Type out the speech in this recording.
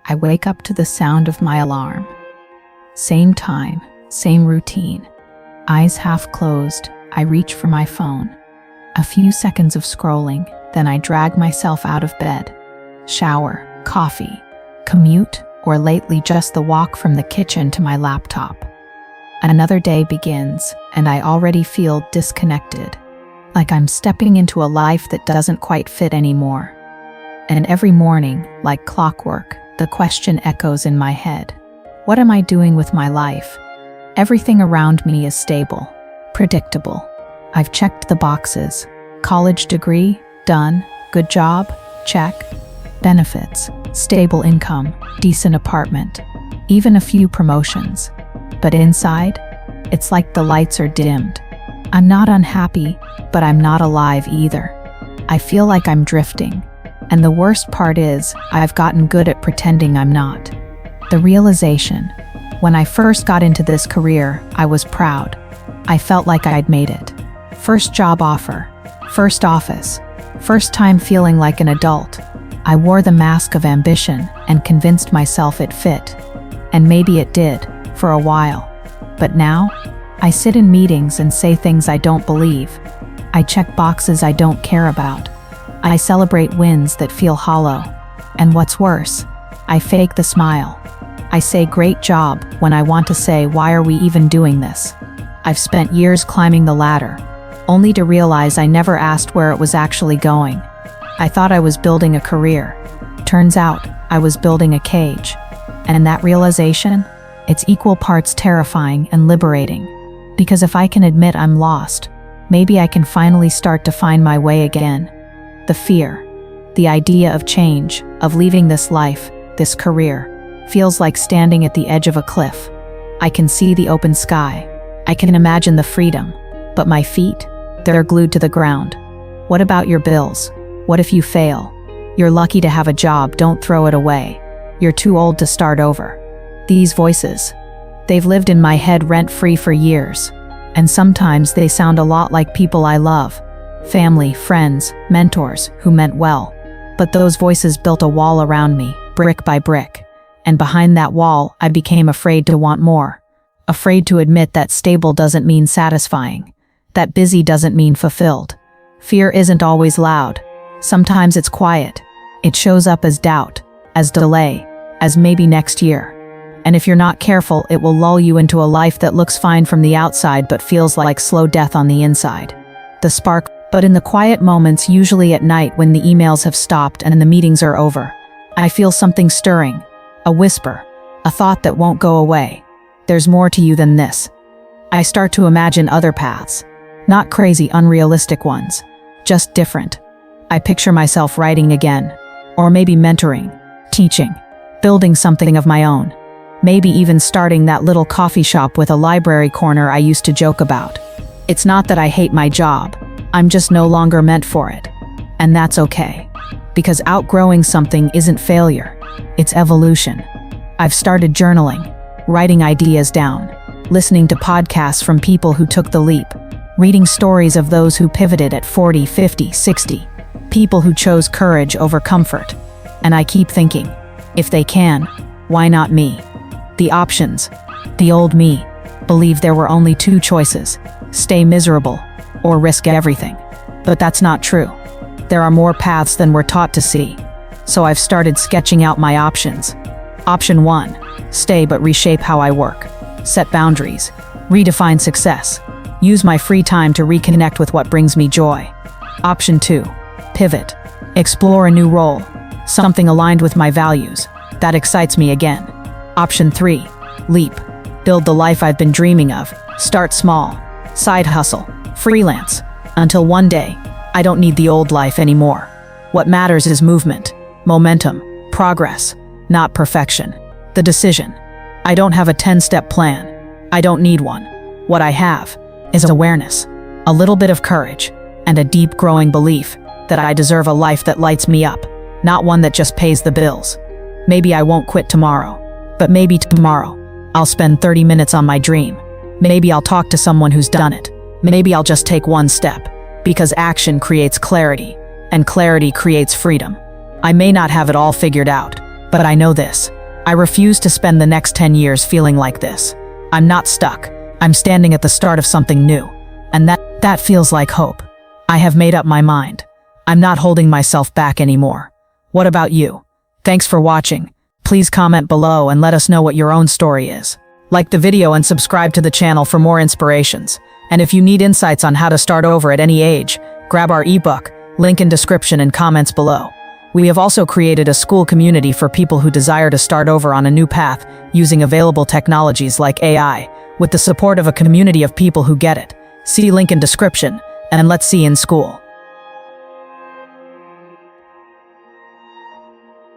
I wake up to the sound of my alarm. Same time, same routine. Eyes half closed, I reach for my phone. A few seconds of scrolling, then I drag myself out of bed. Shower, coffee, commute, or lately just the walk from the kitchen to my laptop. Another day begins, and I already feel disconnected, like I'm stepping into a life that doesn't quite fit anymore. And every morning, like clockwork, the question echoes in my head. What am I doing with my life? Everything around me is stable, predictable. I've checked the boxes. College degree, done. Good job, check. Benefits, stable income, decent apartment, even a few promotions. But inside, it's like the lights are dimmed. I'm not unhappy, but I'm not alive either. I feel like I'm drifting. And the worst part is, I've gotten good at pretending I'm not. The realization, when I first got into this career, I was proud. I felt like I'd made it. First job offer, first office, first time feeling like an adult. I wore the mask of ambition and convinced myself it fit. And maybe it did, for a while. But now, I sit in meetings and say things I don't believe. I check boxes I don't care about. I celebrate wins that feel hollow. And what's worse, I fake the smile. I say great job when I want to say why are we even doing this? I've spent years climbing the ladder, only to realize I never asked where it was actually going. I thought I was building a career. Turns out, I was building a cage. And in that realization, it's equal parts terrifying and liberating. Because if I can admit I'm lost, maybe I can finally start to find my way again. The fear, the idea of change, of leaving this life, this career, feels like standing at the edge of a cliff. I can see the open sky. I can imagine the freedom. But my feet, they're glued to the ground. What about your bills? What if you fail? You're lucky to have a job, don't throw it away. You're too old to start over. These voices, they've lived in my head rent-free for years. And sometimes they sound a lot like people I love. Family, friends, mentors who meant well. But those voices built a wall around me, brick by brick. And behind that wall, I became afraid to want more. Afraid to admit that stable doesn't mean satisfying. That busy doesn't mean fulfilled. Fear isn't always loud. Sometimes it's quiet. It shows up as doubt, as delay, as maybe next year. And if you're not careful, it will lull you into a life that looks fine from the outside but feels like slow death on the inside. The spark, but in the quiet moments, usually at night when the emails have stopped and the meetings are over, I feel something stirring, a whisper, a thought that won't go away. There's more to you than this. I start to imagine other paths, not crazy, unrealistic ones, just different. I picture myself writing again, or maybe mentoring, teaching, building something of my own, maybe even starting that little coffee shop with a library corner I used to joke about. It's not that I hate my job, I'm just no longer meant for it. And that's okay. Because outgrowing something isn't failure, it's evolution. I've started journaling, writing ideas down, listening to podcasts from people who took the leap, reading stories of those who pivoted at 40, 50, 60, people who chose courage over comfort. And I keep thinking, if they can, why not me? The options, the old me, believed there were only two choices: stay miserable or risk everything. But that's not true. There are more paths than we're taught to see. So I've started sketching out my options. Option 1, stay but reshape how I work. Set boundaries, redefine success, use my free time to reconnect with what brings me joy. Option 2, pivot, explore a new role, something aligned with my values, that excites me again. Option 3, leap, build the life I've been dreaming of, start small, side hustle, freelance, until one day, I don't need the old life anymore. What matters is movement, momentum, progress, not perfection. The decision. I don't have a 10-step plan. I don't need one. What I have is awareness, a little bit of courage, and a deep growing belief that I deserve a life that lights me up, not one that just pays the bills. Maybe I won't quit tomorrow, but maybe tomorrow, I'll spend 30 minutes on my dream. Maybe I'll talk to someone who's done it. Maybe I'll just take one step, because action creates clarity, and clarity creates freedom. I may not have it all figured out, But I know this. I refuse to spend the next 10 years feeling like this. I'm not stuck. I'm standing at the start of something new. And that feels like hope. I have made up my mind. I'm not holding myself back anymore. What about you? Thanks for watching. Please comment below and let us know what your own story is. Like the video and subscribe to the channel for more inspirations. And if you need insights on how to start over at any age, grab our ebook, link in description and comments below. We have also created a school community for people who desire to start over on a new path using available technologies like AI, with the support of a community of people who get it. See link in description, and let's see you in school.